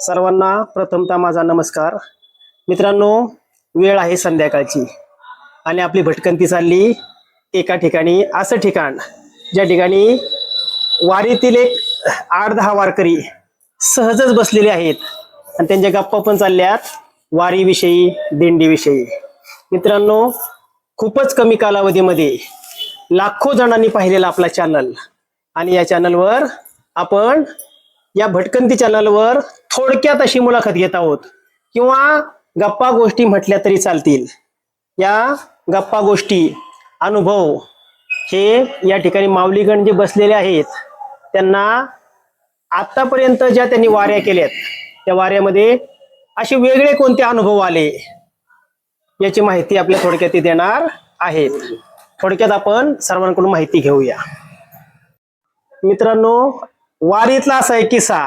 सर्वांना प्रथमतः माझा नमस्कार. मित्रांनो, वेळ आहे संध्याकाळची आणि आपली भटकंती चालली एका ठिकाणी, असं ठिकाण ज्या ठिकाणी वारीतील एक 8-10 वारकरी सहजच बसलेले आहेत आणि त्यांच्या गप्पा पण चालल्यात वारीविषयी, दिंडीविषयी. मित्रांनो, खूपच कमी कालावधीमध्ये लाखो जणांनी पाहिलेला आपला चॅनल आणि या चॅनलवर आपण या भटकंती चॅनलवर थोडक्यात अशी मुलाखत घेत आहोत किंवा गप्पा गोष्टी म्हटल्या तरी चालतील. या गप्पा गोष्टी, अनुभव हे या ठिकाणी माऊलीगण जे बसलेले आहेत त्यांना आतापर्यंत ज्या त्यांनी वाऱ्या केल्यात त्या वाऱ्यामध्ये असे वेगळे कोणते अनुभव आले याची माहिती आपल्या थोडक्यात देणार आहेत. थोडक्यात आपण सर्वांकडून माहिती घेऊया. मित्रांनो, वारीतला असा एक किस्सा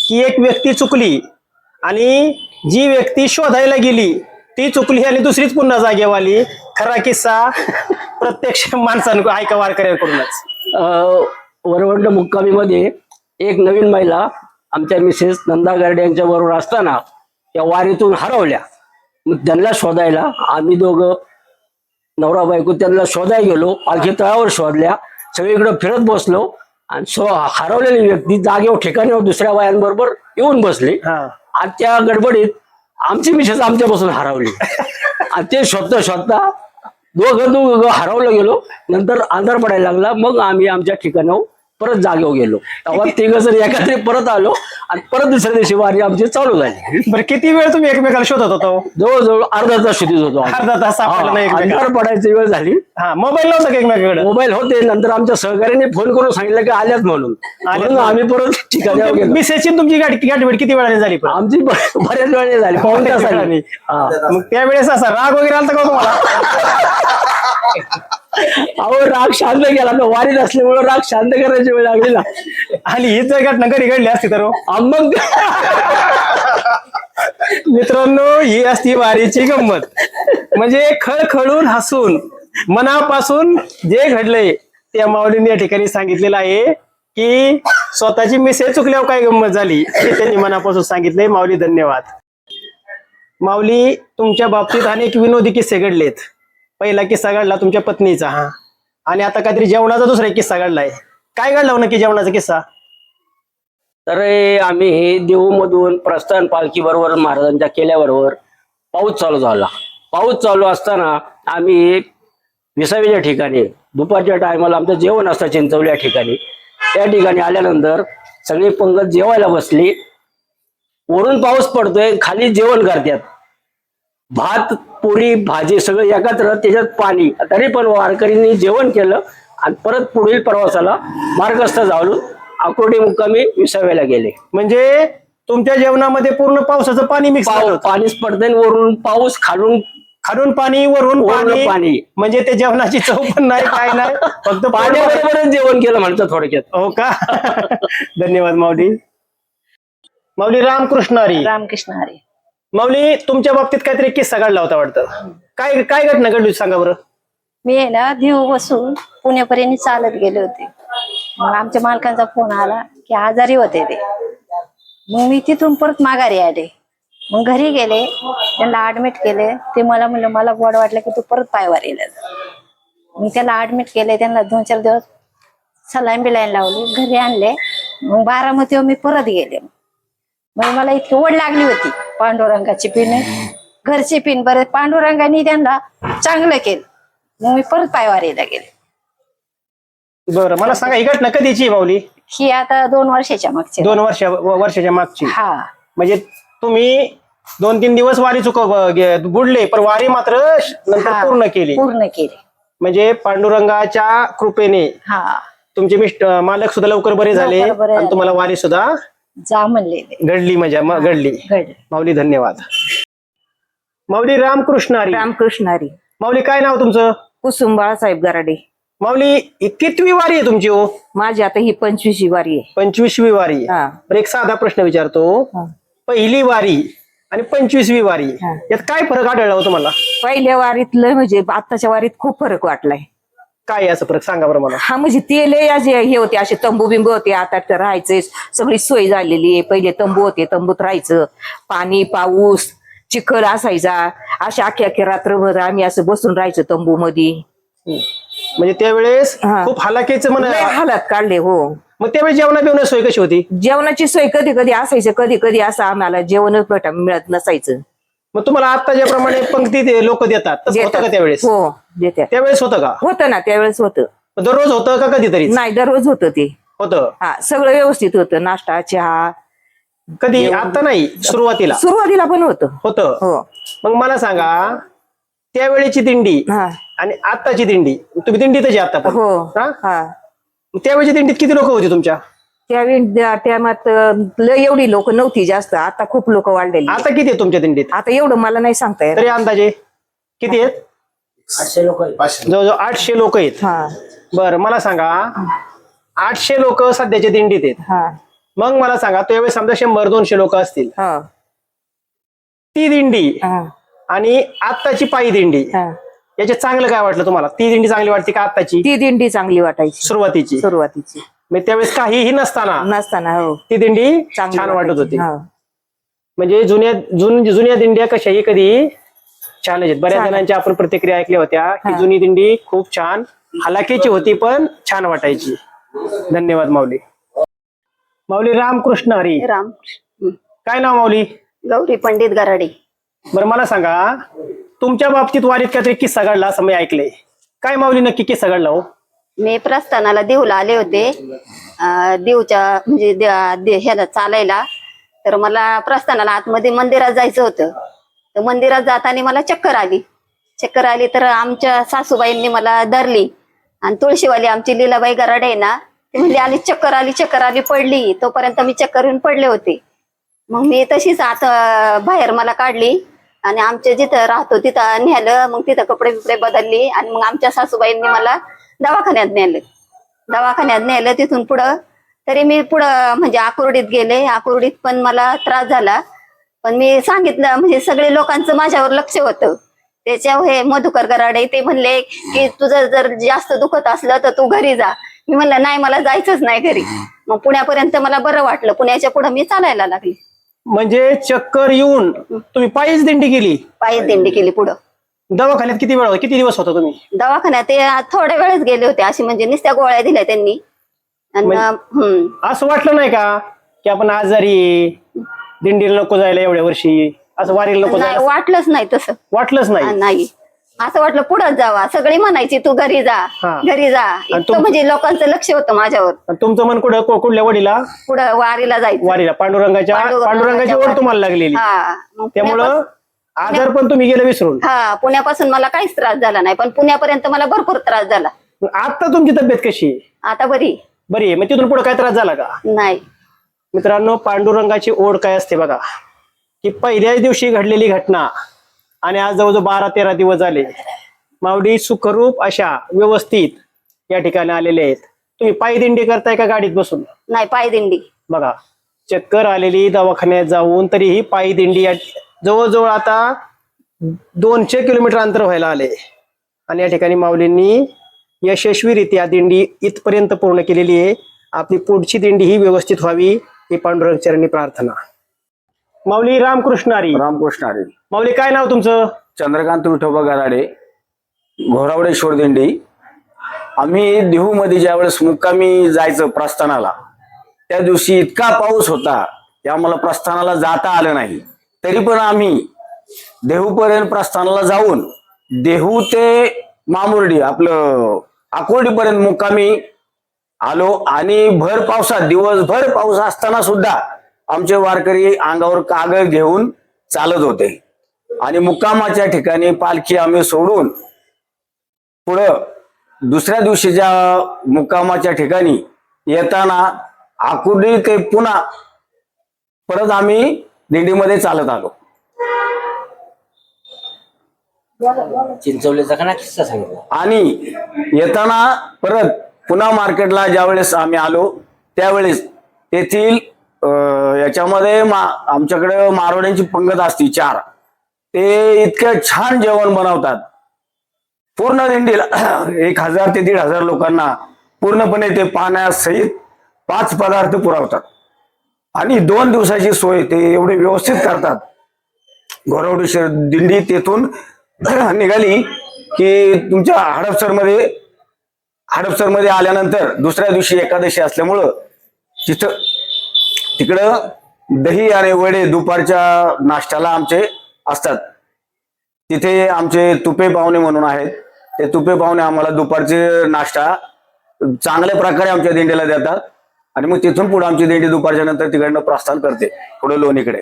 की एक व्यक्ती चुकली आणि जी व्यक्ती शोधायला गेली ती चुकली आणि दुसरीच पुन्हा जागेवर आली. खरा किस्सा प्रत्यक्ष माणसांकडून ऐका, वारकऱ्यांकडूनच. वरवंड मुक्कामीमध्ये एक नवीन महिला आमच्या मिसेस नंदा गार्डे यांच्या बरोबर असताना त्या वारीतून हरवल्या. मग त्यांना शोधायला आम्ही दोघं नवरा बायको त्यांना शोधायला गेलो. पालखी तळावर शोधल्या, सगळीकडे फिरत बसलो आणि हरवलेली व्यक्ती जागेवर ठिकाणीवर दुसऱ्या बायांबरोबर येऊन बसली. आणि त्या गडबडीत आमची मिसेस आमच्यापासून हरवली आणि ते शोधता दोघं हरवलं गेलो. नंतर अंधार पडायला लागला. मग आम्ही आमच्या ठिकाणावर परत जागेवर गेलो. तेव्हा तिघ जण एकत्रित परत आलो आणि परत दुसऱ्या दिवशी वारी आमची चालू झाली. बरं, किती वेळ तुम्ही एकमेकाला शोधत होतो? जवळजवळ अर्धा तास शोधित होतो. अर्धा तास सापडला नाही एकमेकाला. अंधार पडायची वेळ झाली. मोबाईल नव्हता का एकमेकाकडे? मोबाईल होते. नंतर आमच्या सहकार्याने फोन करून सांगितलं की आल्यात म्हणून आम्ही परत ठिकाणावर गेलो. मिसेसची तुमची गाठभेट किती वेळाने झाली? पण आमची बऱ्याच वेळाने झाली, पाऊण तासाने. मग त्यावेळेस असा राग वगैरे आलता का तुम्हाला? अहो, राग शांत केला ना, वारीत असल्यामुळे राग शांत करायची वेळ लागली ना. आणि हीच जर घटना कधी घडली असती तर मग मित्रांनो, ही असती वारीची गंमत. म्हणजे खळखळून हसून मनापासून जे घडलंय त्या माऊलींनी या ठिकाणी सांगितलेलं आहे की स्वतःची मिसेस चुकल्यावर काय गंमत झाली हे त्यांनी मनापासून सांगितलंय. माऊली धन्यवाद. माऊली, तुमच्या बाबतीत अनेक विनोदी किस्से घडलेत. पहिला किस्सा घडला तुमच्या पत्नीचा, आणि आता काहीतरी जेवणाचा दुसरा एक किस्सा घडलाय. काय घडला नक्की जेवणाचा किस्सा? तर आम्ही देहूमधून प्रस्थान पालखी बरोबर महाराजांच्या केल्याबरोबर पाऊस चालू झाला. पाऊस चालू असताना आम्ही विसाव्याच्या ठिकाणी दुपारच्या टायमाला आमचं जेवण असतं चिंचवल्या ठिकाणी. त्या ठिकाणी आल्यानंतर सगळी पंगत जेवायला बसली. वरून पाऊस पडतोय, खाली जेवण करतात, भात पुरी भाजी सगळं एकत्र, त्याच्यात पाणी. तरी पण वारकरींनी जेवण केलं आणि परत पुढील प्रवासाला मार्गस्थ जाऊन आकुर्डी मुक्कामी विसाव्याला गेले. म्हणजे तुमच्या जेवणामध्ये पूर्ण पावसाचं पाणी मिक्स झालं? पाणीच पडतंय, वरून पाऊस, खालून पाणी, वरून पाणी. म्हणजे ते जेवणाची चव पण नाही, काय नाही, फक्त पाण्याबरोबरच जेवण केलं म्हणतात थोडक्यात. हो का? धन्यवाद माऊली. माऊली, रामकृष्ण हरी. रामकृष्ण हरी. माऊली, तुमच्या बाबतीत काहीतरी किस्सा घडला होता वाटतं. काय काय घटना घडली सांगा बरं. मी आहे ना, देव बसून पुण्यापर्यंत चालत गेले होते. मग आमच्या मालकांचा फोन आला की आजारी होते ते. मग मी तिथून परत माघारी आले. मग घरी गेले, त्यांना ऍडमिट केले. ते मला म्हणलं मला गोड वाटलं की तू परत पायवारीला जा. मी त्याला ऍडमिट केले. त्यांना 2-4 दिवस सलाईन बिलाईन लावली, घरी आणले. मग बारामतीवर मी परत गेले. मग मला इतकी ओढ लागली होती पांडुरंगाची पिन, घरची पिन. बरं, पांडुरंगाने त्यांना चांगलं केलं. मग मी परत पायवारीला गेले. बरं, मला सांगा ही घटना कधीची माऊली? ही आता 2 वर्षाच्या मागची. 2 वर्षाच्या मागची. हा. म्हणजे तुम्ही 2-3 दिवस वारी बुडले, पण वारी मात्र नंतर पूर्ण केली. म्हणजे पांडुरंगाच्या कृपेने तुमचे मालक सुद्धा लवकर बरे झाले आणि तुम्हाला वारी सुद्धा जा म्हणले घडली. म्हणजे घडली. माऊली धन्यवाद. माऊली, रामकृष्ण हरी. रामकृष्ण हरी. माऊली, काय नाव तुमचं? कुसुम बाळासाहेब गराडे. माऊली, कितवी वारी आहे तुमची हो? माझी आता ही 25वी वारी आहे. 25वी वारी. बरं, एक साधा प्रश्न विचारतो. पहिली वारी आणि 25वी वारी यात काय फरक आढळला हो तुम्हाला? पहिल्या वारीतलं म्हणजे आताच्या वारीत खूप फरक वाटलाय. काय आहे असं फरक सांगा बरं मला. हा म्हणजे ते लय असे हे होते, असे तंबू बिंबू होते, आता तर राहायचे सगळी सोय झालेली आहे. पहिले तंबू होते, तंबूत राहायचं, पाणी पाऊस चिखल असायचा, अशा अख्खी रात्रभर आम्ही असं बसून राहायचो तंबू मध्ये. म्हणजे त्यावेळेस हा. खूप हालाकीचं म्हण. लय हालात काढले. हो, मग त्यावेळेस जेवणा बिवणा सोय कशी होती? जेवणाची सोय कधी कधी असायचं, कधी कधी असं आम्हाला जेवणच मिळत नसायचं. मग तुम्हाला आता ज्याप्रमाणे पंक्ती लोक देतात तसं होतं का त्यावेळेस? हो, देत्या. त्यावेळेस होतं का? होतं ना, त्यावेळेस होतं. दररोज होतं का कधीतरी नाही, दररोज होतं ते. होतं? हा, सगळं व्यवस्थित होतं, नाश्ता चहा. कधी आता नाही, सुरुवातीला पण होतं. होतं. हो. मग मला सांगा, त्यावेळेची दिंडी हा. आणि आताची दिंडी, तुम्ही दिंडीतच आहे आता पण. हो. हा? हा. मग त्यावेळेची दिंडीत किती लोक होती तुमच्या? त्यावेळी टायमात लय एवढी लोक नव्हती जास्त, आता खूप लोक वाढलेली. आता किती आहेत तुमच्या दिंडीत? आता एवढं मला नाही सांगता येत. तरी अंदाजे किती आहेत? 800 लोक. जवळजवळ 800 लोक आहेत. हा. बरं, मला सांगा, 800 लोक सध्याच्या दिंडीत आहेत. हा. मग मला सांगा, त्यावेळेस समजा 100-200 लोक असतील, हा. ती दिंडी हा. आणि आत्ताची पायी दिंडी, हा. याच्यात चांगलं काय वाटलं तुम्हाला? ती दिंडी चांगली वाटते का आत्ताची ती दिंडी चांगली वाटायची सुरुवातीची? सुरुवातीची. मग त्यावेळेस काहीही नसताना नसताना. हो, ती दिंडी चांगली छान वाटत होती. हा. म्हणजे जुन्या दिंड्या कशाही कधी छान आहेत. बऱ्याच छान. जणांच्या आपण प्रतिक्रिया ऐकल्या होत्या की हा. जुनी दिंडी खूप छान हलाखीची होती पण छान वाटायची. धन्यवाद माऊली. माऊली रामकृष्ण हरी. राम. काय नाव माऊली? गौरी पंडित गराडे. बरं, मला सांगा, तुमच्या बाबतीत वारीत काहीतरी किस्सा घडला असं मी ऐकलंय. काय माऊली नक्की किस्सा घडला हो? मी प्रस्थानाला देऊला आले होते, देऊच्या म्हणजे ह्याला चालायला. तर मला प्रस्थानाला आतमध्ये मंदिरात जायचं होतं. तर मंदिरात जाताना मला चक्कर आली तर आमच्या सासूबाईंनी मला धरली आणि तुळशीवाली आमची लीलाबाई गराडे आहे ना, ती म्हणली आली चक्कर आली पडली. तोपर्यंत मी चक्कर येऊन पडले होते. मग मी तशीच आत बाहेर मला काढली आणि आमच्या जिथं राहतो तिथं नेलं. मग तिथं कपडे बिपडे बदलली आणि मग आमच्या सासूबाईंनी मला दवाखान्यात नेलं. तिथून पुढं तरी मी पुढं म्हणजे आकुर्डीत गेले. आकुर्डीत पण मला त्रास झाला, पण मी सांगितलं म्हणजे सगळे लोकांचं माझ्यावर लक्ष होतं. त्याच्यावर हे मधुकर गराडे ते म्हणले की तुझं जर जास्त दुखत असलं तर तू घरी जा. मी म्हणलं नाही, मला जायचंच नाही घरी. मग पुण्यापर्यंत मला बरं वाटलं. पुण्याच्या पुढे मी चालायला लागली. म्हणजे चक्कर येऊन तुम्ही पायीच दिंडी केली? पायी दिंडी केली. पुढं दवाखान्यात किती दिवस होता तुम्ही? दवाखान्यात ते थोड्या वेळच गेले होते. अशी म्हणजे नुसत्या गोळ्या दिल्या त्यांनी. आणि असं वाटलं नाही का की आपण आजारी दिंडीला नको जायला एवढ्या वर्षी, असं वारीला नको नाही, जायला? वाटलंच नाही तसं. वाटलंच नाही? नाही, असं वाटलं पुढंच जावा. सगळी म्हणायची तू घरी जा, हा. घरी जा. इतकं म्हणजे लोकांचं लक्ष होतं माझ्यावर. आणि तुमचं मन कुठल्या वडीला? पुढं वारीला जायचं. वारीला. पांडुरंगाची ओढ तुम्हाला लागलेली, हा. मग त्यामुळं आजार पण तुम्ही गेले विसरून. पुण्यापासून मला काहीच त्रास झाला नाही, पण पुण्यापर्यंत मला भरपूर त्रास झाला. आता तुमची तब्येत कशी आहे? आता बरी आहे. मग तिथून पुढे काय त्रास झाला का? नाही. मित्रांनो, पांडुरंगाची ओढ काय असते बघा, की पहिल्याच दिवशी घडलेली घटना आणि आज जवळजवळ 12-13 दिवस झाले माऊली सुखरूप अशा व्यवस्थित या ठिकाणी आलेले आहेत. तुम्ही पायी दिंडी करताय का गाडीत बसून? नाही, पायी दिंडी. बघा, चक्कर आलेली, दवाखान्यात जाऊन तरीही पायी दिंडी. जवळजवळ आता 200 किलोमीटर अंतर व्हायला आले आणि या ठिकाणी माऊलींनी यशस्वीरित्या दिंडी इथपर्यंत पूर्ण केलेली आहे. आपली पुढची दिंडी ही व्यवस्थित व्हावी ही पांडुरंग चरणी प्रार्थना. माऊली रामकृष्ण हरी. रामकृष्ण हरी. माऊली काय नाव तुमचं? चंद्रकांत विठोबा गराडे, घोरावडेश्वर दिंडी. आम्ही देहूमध्ये ज्यावेळेस मुक्कामी जायचं प्रस्थानाला, त्या दिवशी इतका पाऊस होता की आम्हाला प्रस्थानाला जाता आलं नाही. तरी पण आम्ही देहूपर्यंत प्रस्थानाला जाऊन देहू ते मामुर्डी आपलं आकुर्डीपर्यंत मुक्कामी आलो. आणि भर पावसात, दिवसभर पाऊस असताना सुद्धा आमचे वारकरी अंगावर कागद घेऊन चालत होते. आणि मुक्कामाच्या ठिकाणी पालखी आम्ही सोडून पुढं दुसऱ्या दिवशीच्या मुक्कामाच्या ठिकाणी येताना आकुर्डी ते पुन्हा परत आम्ही दिंडीमध्ये चालत आलो. चिंचवलीचा का ना किस्सा सांगितला. आणि येताना परत पुन्हा मार्केटला ज्यावेळेस आम्ही आलो त्यावेळेस तेथील याच्यामध्ये आमच्याकडे मारवाड्यांची पंगत असती 4. ते इतकं छान जेवण बनवतात पूर्ण दिंडीला 1000 ते 1500 लोकांना पूर्णपणे ते पाण्यासहित 5 पदार्थ पुरवतात आणि 2 दिवसाची सोय ते एवढे व्यवस्थित करतात. घोरवडी दिंडी तेथून निघाली की तुमच्या हडपसरमध्ये आल्यानंतर दुसऱ्या दिवशी एकादशी असल्यामुळं तिकडं दही आणि वडे दुपारच्या नाश्त्याला आमचे असतात. तिथे आमचे तुपे पाहुणे म्हणून आहेत, ते तुपे पाहुणे आम्हाला दुपारचे नाश्ता चांगल्या प्रकारे आमच्या दिंडीला देतात आणि मग तिथून पुढे आमची दिंडी दुपारच्या नंतर तिकडनं प्रस्थान करते पुढे लोणीकडे.